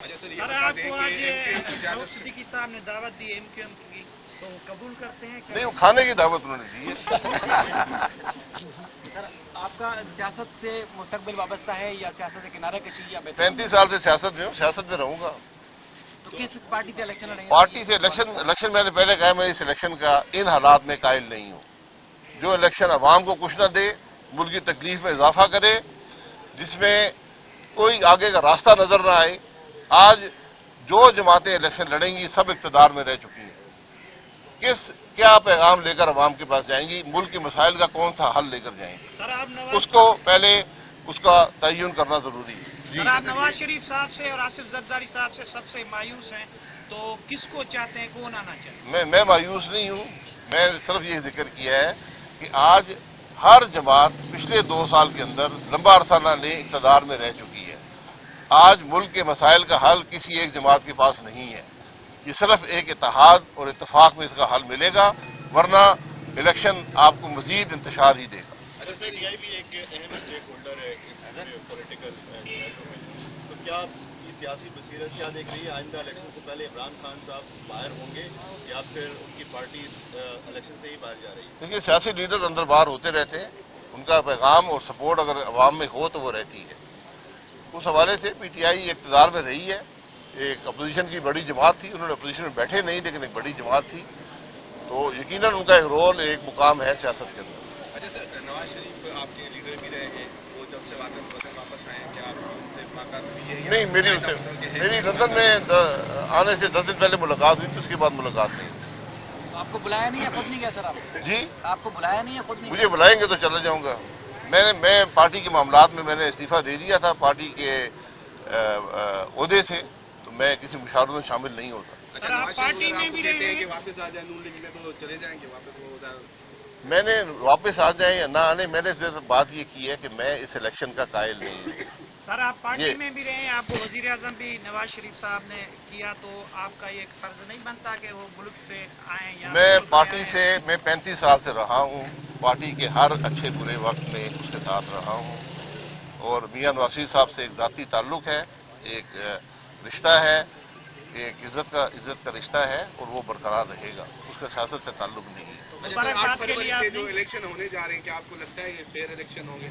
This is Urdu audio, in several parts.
سر آپ کو آج صدیقی صاحب نے دعوت دی MQM کی تو قبول کرتے ہیں؟ نہیں، وہ کھانے کی دعوت انہوں نے دی ہے. سر آپ کا سیاست سے مستقبل وابستہ ہے یا سیاست سے کنارہ کشی یا 35 سال سے سیاست میں ہوں، سیاست میں رہوں گا. تو کس پارٹی سے الیکشن لڑیں گے؟ پارٹی سے الیکشن میں نے پہلے کہا میں اس الیکشن کا ان حالات میں قائل نہیں ہوں. جو الیکشن عوام کو کچھ نہ دے، ملک کی تکلیف میں اضافہ کرے، جس میں کوئی آگے کا راستہ نظر نہ آئے. آج جو جماعتیں الیکشن لڑیں گی سب اقتدار میں رہ چکی ہیں. کیا پیغام لے کر عوام کے پاس جائیں گی، ملک کے مسائل کا کون سا حل لے کر جائیں گی، اس کو پہلے اس کا تعین کرنا ضروری ہے. سر آپ نواز شریف صاحب سے اور آصف زرداری صاحب سے سب سے مایوس ہیں، تو کس کو چاہتے ہیں، کون آنا چاہتے ہیں؟ میں مایوس نہیں ہوں. میں نے صرف یہ ذکر کیا ہے کہ آج ہر جماعت پچھلے 2 سال کے اندر لمبا عرصہ نہ لے اقتدار میں رہ چکی ہے. آج ملک کے مسائل کا حل کسی ایک جماعت کے پاس نہیں ہے. یہ صرف ایک اتحاد اور اتفاق میں اس کا حل ملے گا، ورنہ الیکشن آپ کو مزید انتشار ہی دے گا. بھی ایک اہم اسٹیک ہولڈر ہے پولیٹیکل، تو کیا سیاسی بصیرت کیا دیکھ رہی ہے آئندہ الیکشن سے پہلے عمران خان صاحب باہر ہوں گے یا پھر ان کی پارٹی الیکشن سے ہی باہر جا رہی ہے؟ کیونکہ سیاسی لیڈر اندر باہر ہوتے رہتے ہیں، ان کا پیغام اور سپورٹ اگر عوام میں ہو تو وہ رہتی ہے. اس حوالے سے PTI اقتدار میں رہی ہے. ایک اپوزیشن کی بڑی جماعت تھی، انہوں نے اپوزیشن میں بیٹھے نہیں لیکن ایک بڑی جماعت تھی، تو یقیناً ان کا ایک رول، ایک مقام ہے سیاست کے اندر. اچھا سر، نواز شریف آپ کے لیڈر بھی رہے ہیں، وہ جب سے واپس آئے ہیں کیا آپ ان سے ملاقات ہوئی ہے؟ نہیں، میری لندن میں آنے سے 10 دن پہلے ملاقات ہوئی تھی، اس کے بعد ملاقات نہیں. آپ کو بلایا نہیں ہے، خود نہیں گیا سر؟ آپ جی، آپ کو بلایا نہیں ہے، خود نہیں؟ مجھے بلائیں گے تو چلا جاؤں گا. میں پارٹی کے معاملات میں نے استعفیٰ دے دیا تھا پارٹی کے عہدے سے، تو میں کسی مشاورت میں شامل نہیں ہوتا. پارٹی میں بھی رہے ہیں کہ واپس آ جائیں نون لیگ میں تو چلے جائیں گے واپس؟ میں نے واپس آ جائیں یا نہ آنے، میں نے صرف بات یہ کی ہے کہ میں اس الیکشن کا قائل نہیں ہوں. سر آپ پارٹی میں بھی رہے ہیں، آپ کو وزیر اعظم بھی نواز شریف صاحب نے کیا، تو آپ کا یہ فرض نہیں بنتا کہ وہ ملک سے آئیں؟ یا میں پارٹی سے 35 سال سے رہا ہوں، پارٹی کے ہر اچھے برے وقت میں اس کے ساتھ رہا ہوں، اور میاں نواز شریف صاحب سے ایک ذاتی تعلق ہے، ایک رشتہ ہے، ایک عزت کا رشتہ ہے، اور وہ برقرار رہے گا. اس کا سیاست سے تعلق نہیں ہے. 8 فروری سے جو الیکشن ہونے جا رہے ہیں، کیا آپ کو لگتا ہے یہ فیئر الیکشن ہوں گے؟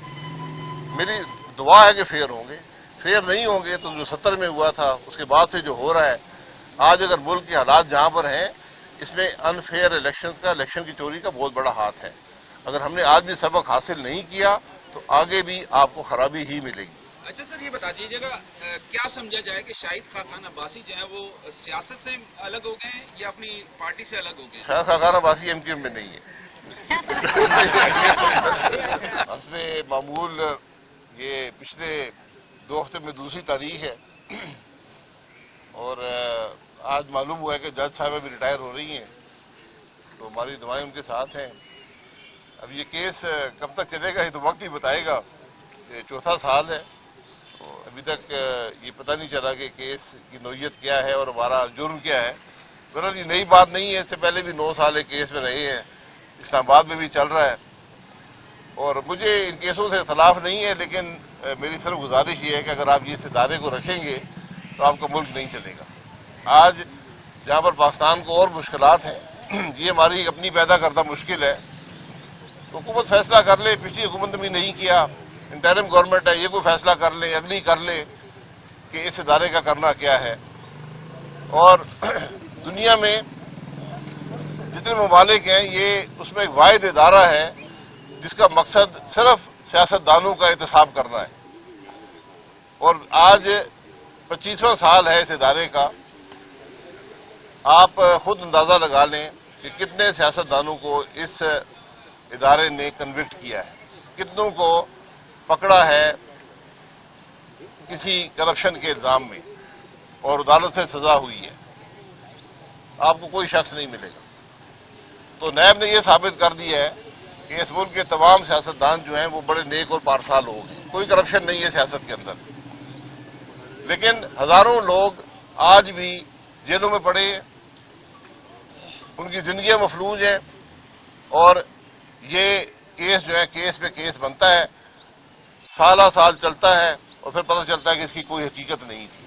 میری دعا ہے کہ فیئر ہوں گے. فیئر نہیں ہوں گے تو جو 70 میں ہوا تھا اس کے بعد سے جو ہو رہا ہے، آج اگر ملک کے حالات جہاں پر ہیں، اس میں انفیئر الیکشن کی چوری کا بہت بڑا ہاتھ ہے. اگر ہم نے آج بھی سبق حاصل نہیں کیا تو آگے بھی آپ کو خرابی ہی ملے گی. اچھا سر، یہ بتا دیجیے گا کیا سمجھا جائے کہ شاہد خاقان عباسی جو ہے وہ سیاست سے الگ ہو گئے ہیں یا اپنی پارٹی سے الگ ہو گئے ہیں؟ شاہد خاقان عباسی MQM میں نہیں ہے. حسب معمول یہ پچھلے 2 ہفتے میں دوسری تاریخ ہے، اور آج معلوم ہوا ہے کہ جج صاحبہ بھی ریٹائر ہو رہی ہیں، تو ہماری دعائیں ان کے ساتھ ہیں. اب یہ کیس کب تک چلے گا یہ تو وقت ہی بتائے گا. یہ 4تھا سال ہے، تو ابھی تک یہ پتہ نہیں چلا کہ کیس کی نوعیت کیا ہے اور ہمارا جرم کیا ہے. بہرحال یہ نئی بات نہیں ہے، اس سے پہلے بھی 9 سال ایک کیس میں رہے ہیں، اسلام آباد میں بھی چل رہا ہے، اور مجھے ان کیسوں سے اختلاف نہیں ہے، لیکن میری صرف گزارش یہ ہے کہ اگر آپ اس ادارے کو رکھیں گے تو آپ کا ملک نہیں چلے گا. آج جہاں پر پاکستان کو اور مشکلات ہیں، یہ ہماری اپنی پیدا کردہ مشکل ہے. حکومت فیصلہ کر لے، پچھلی حکومت نے بھی نہیں کیا، انٹرم گورنمنٹ ہے، یہ کوئی فیصلہ کر لے، اگلی کر لے کہ اس ادارے کا کرنا کیا ہے. اور دنیا میں جتنے ممالک ہیں یہ اس میں ایک واحد ادارہ ہے جس کا مقصد صرف سیاستدانوں کا احتساب کرنا ہے، اور آج 25واں سال ہے اس ادارے کا. آپ خود اندازہ لگا لیں کہ کتنے سیاستدانوں کو اس ادارے نے کنوکٹ کیا ہے، کتنوں کو پکڑا ہے کسی کرپشن کے الزام میں اور عدالت سے سزا ہوئی ہے. آپ کو کوئی شخص نہیں ملے گا. تو نیب نے یہ ثابت کر دیا ہے کہ اس ملک کے تمام سیاستدان جو ہیں وہ بڑے نیک اور پارسال لوگ ہیں، کوئی کرپشن نہیں ہے سیاست کے اندر. لیکن ہزاروں لوگ آج بھی جیلوں میں پڑے ہیں، ان کی زندگیاں مفلوج ہیں، اور یہ کیس جو ہے کیس پہ کیس بنتا ہے، سالہ سال چلتا ہے، اور پھر پتہ چلتا ہے کہ اس کی کوئی حقیقت نہیں تھی.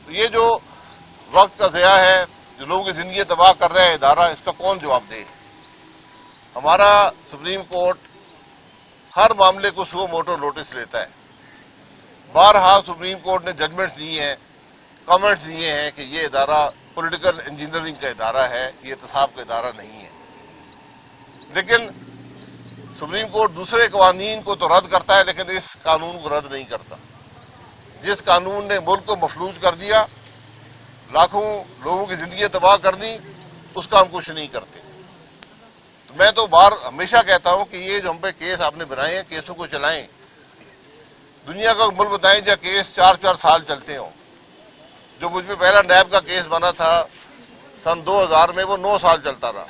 تو یہ جو وقت کا ضیاع ہے، جو لوگوں کی زندگی تباہ کر رہا ہے ادارہ، اس کا کون جواب دے؟ ہمارا سپریم کورٹ ہر معاملے کو سو موٹو نوٹس لیتا ہے. بارہا سپریم کورٹ نے ججمنٹس دی ہیں، کامنٹس دیے ہیں کہ یہ ادارہ پولیٹیکل انجینئرنگ کا ادارہ ہے، یہ احتساب کا ادارہ نہیں ہے. لیکن سپریم کورٹ دوسرے قوانین کو تو رد کرتا ہے، لیکن اس قانون کو رد نہیں کرتا. جس قانون نے ملک کو مفلوج کر دیا، لاکھوں لوگوں کی زندگی تباہ کر دی، اس کا ہم کچھ نہیں کرتے. تو میں تو ہمیشہ کہتا ہوں کہ یہ جو ہم پہ کیس آپ نے بنائے ہیں، کیسوں کو چلائیں. دنیا کا ملک بتائیں جہاں کیس 4 سال چلتے ہوں. جو مجھ پہ پہلا نیب کا کیس بنا تھا سن 2000 میں، وہ 9 سال چلتا رہا.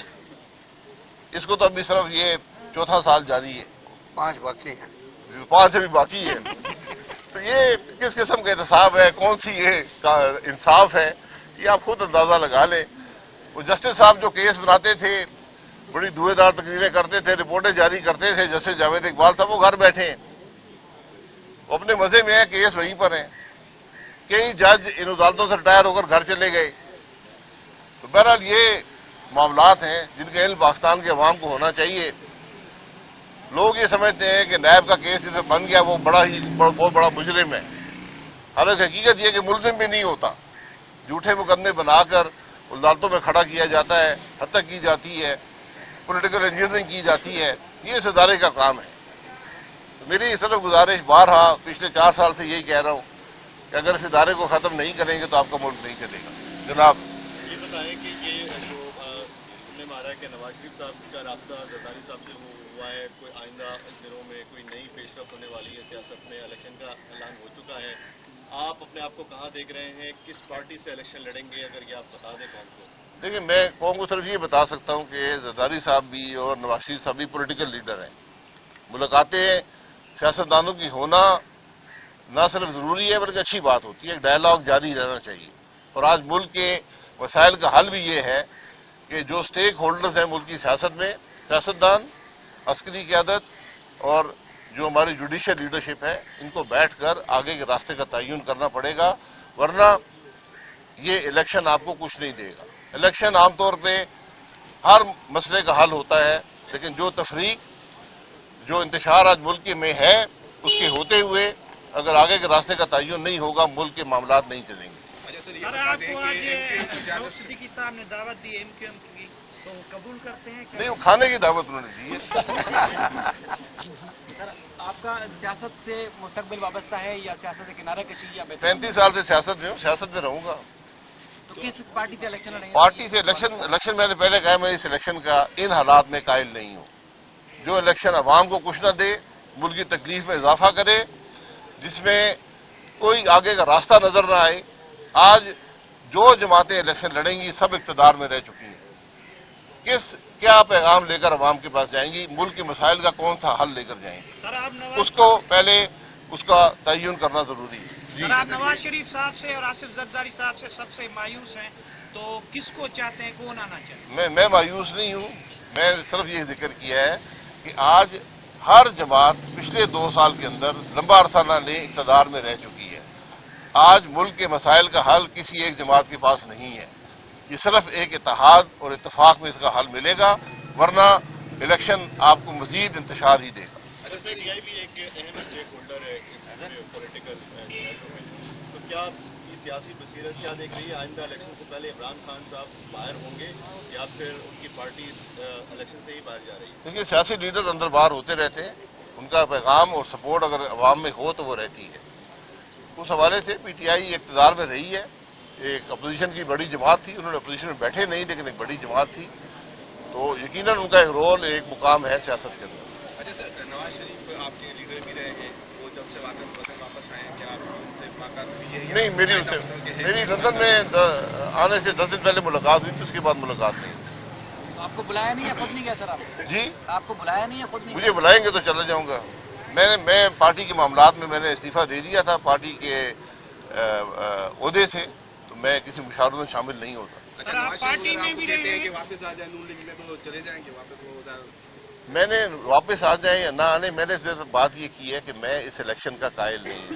اس کو تو ابھی صرف یہ 4تھا سال جاری ہے، 5 باقی ہیں، 5 ابھی باقی ہے. تو یہ کس قسم کا احتساب ہے، کون سی یہ انصاف ہے، یہ آپ خود اندازہ لگا لیں. وہ جسٹس صاحب جو کیس بناتے تھے، بڑی دھوئے دار تقریریں کرتے تھے، رپورٹیں جاری کرتے تھے، جسٹس جاوید اقبال صاحب وہ گھر بیٹھے ہیں، وہ اپنے مزے میں ہیں، کیس وہیں پر ہیں. کئی جج ان عدالتوں سے ریٹائر ہو کر گھر چلے گئے. تو بہرحال یہ معاملات ہیں جن کا علم پاکستان کے عوام کو ہونا چاہیے. لوگ یہ سمجھتے ہیں کہ نیب کا کیس جسے بن گیا وہ بہت بڑا مجرم ہے. حالانکہ حقیقت یہ کہ ملزم بھی نہیں ہوتا، جھوٹے مقدمے بنا کر عدالتوں میں کھڑا کیا جاتا ہے، حتیٰ کی جاتی ہے، پولیٹیکل انجینئرنگ کی جاتی ہے. یہ اس ادارے کا کام ہے. تو میری صرف گزارش بارہا پچھلے 4 سال سے یہی کہہ رہا ہوں کہ اگر اس ادارے کو ختم نہیں کریں گے تو آپ کا ملک نہیں چلے گا. جناب یہ بتائیں کہ یہ جو نے مارا ہے کہ نواز شریف صاحب کا رابطہ زرداری صاحب سے ہوا ہے، کوئی آئندہ دنوں میں کوئی نئی پیش رفت ہونے والی ہے سیاست میں، الیکشن کا اعلان ہو چکا ہے، آپ اپنے آپ کو کہاں دیکھ رہے ہیں، کس پارٹی سے الیکشن لڑیں گے، اگر یہ آپ بتا دیں قوم کو؟ دیکھیں، میں قوم کو صرف یہ بتا سکتا ہوں کہ زرداری صاحب بھی اور نواز شریف صاحب بھی پولیٹیکل لیڈر ہیں. ملاقاتیں سیاستدانوں کی ہونا نہ صرف ضروری ہے بلکہ اچھی بات ہوتی ہے. ایک ڈائلاگ جاری رہنا چاہیے. اور آج ملک کے مسائل کا حل بھی یہ ہے کہ جو سٹیک ہولڈرز ہیں ملک کی سیاست میں، سیاستدان، عسکری قیادت اور جو ہماری جوڈیشل لیڈرشپ ہے، ان کو بیٹھ کر آگے کے راستے کا تعین کرنا پڑے گا. ورنہ یہ الیکشن آپ کو کچھ نہیں دے گا. الیکشن عام طور پہ ہر مسئلے کا حل ہوتا ہے، لیکن جو تفریق، جو انتشار آج ملک میں ہے، اس کے ہوتے ہوئے اگر آگے کے راستے کا تعین نہیں ہوگا، ملک کے معاملات نہیں چلیں گے. سر، آپ کو آج نواز صدیقی صاحب نے دعوت دی ایم کیو ایم کی، تو قبول کرتے ہیں؟ نہیں، وہ کھانے کی دعوت انہوں نے دی ہے. سر، آپ کا سیاست سے مستقبل وابستہ ہے یا سیاست سے کنارہ کشی یا 35 سال سے سیاست میں ہوں، سیاست میں رہوں گا. تو کس پارٹی سے الیکشن لڑیں گے؟ پارٹی سے الیکشن میں نے پہلے کہا میں اس الیکشن کا ان حالات میں قائل نہیں ہوں. جو الیکشن عوام کو کچھ نہ دے، ملک کی تکلیف میں اضافہ کرے، جس میں کوئی آگے کا راستہ نظر نہ آئے. آج جو جماعتیں الیکشن لڑیں گی سب اقتدار میں رہ چکی ہیں. کیا پیغام لے کر عوام کے پاس جائیں گی، ملک کے مسائل کا کون سا حل لے کر جائیں گی، سر آپ اس کو پہلے اس کا تعین کرنا ضروری ہے. سر، آپ نواز شریف صاحب سے اور آصف زرداری صاحب سے سب سے مایوس ہیں، تو کس کو چاہتے ہیں، کون آنا چاہتے ہیں؟ میں مایوس نہیں ہوں. میں صرف یہ ذکر کیا ہے کہ آج ہر جماعت پچھلے 2 سال کے اندر لمبا عرصہ نہ لے اقتدار میں رہ چکی ہے. آج ملک کے مسائل کا حل کسی ایک جماعت کے پاس نہیں ہے. یہ صرف ایک اتحاد اور اتفاق میں اس کا حل ملے گا، ورنہ الیکشن آپ کو مزید انتشار ہی دے گا. اچھا، پی ٹی آئی بھی ایک اہم اسٹیک ہولڈر ہے اس پولیٹیکل لحاظوں میں، تو کیا کی سیاسی بصیرت کیا دیکھ رہی ہے؟ آئندہ الیکشن سے پہلے عمران خان صاحب باہر ہوں گے یا پھر ان کی پارٹی الیکشن سے ہی باہر جا رہی ہے؟ کیونکہ سیاسی لیڈر اندر باہر ہوتے رہتے ہیں، ان کا پیغام اور سپورٹ اگر عوام میں ہو تو وہ رہتی ہے. اس حوالے سے پی ٹی آئی اقتدار میں رہی ہے، ایک اپوزیشن کی بڑی جماعت تھی. انہوں نے اپوزیشن میں بیٹھے نہیں، لیکن ایک بڑی جماعت تھی، تو یقیناً ان کا ایک رول، ایک مقام ہے سیاست کے اندر. اچھا سر، نواز شریف آپ کے لیڈر بھی رہے ہیں، وہ جب سے واپس آئے ہیں، کیا آپ ان سے ملاقات ہوئی ہے؟ نہیں، میری لندن میں آنے سے 10 دن پہلے ملاقات ہوئی تھی، اس کے بعد ملاقات نہیں. آپ کو بلایا نہیں ہے، خود نہیں گیا سر؟ آپ جی، آپ کو بلایا نہیں ہے، خود نہیں؟ مجھے بلائیں گے تو چلا جاؤں گا. میں پارٹی کے معاملات میں نے استعفیٰ دے دیا تھا پارٹی کے عہدے سے، تو میں کسی مشاورت میں شامل نہیں ہوتا. سر، آپ پارٹی میں بھی رہے ہیں؟ واپس آ جائیں نون لیگ میں تو چلے جائیں گے واپس وہ ادھر؟ میں نے واپس آ جائیں یا نہ آنے، میں نے صرف بات یہ کی ہے کہ میں اس الیکشن کا قائل نہیں ہوں.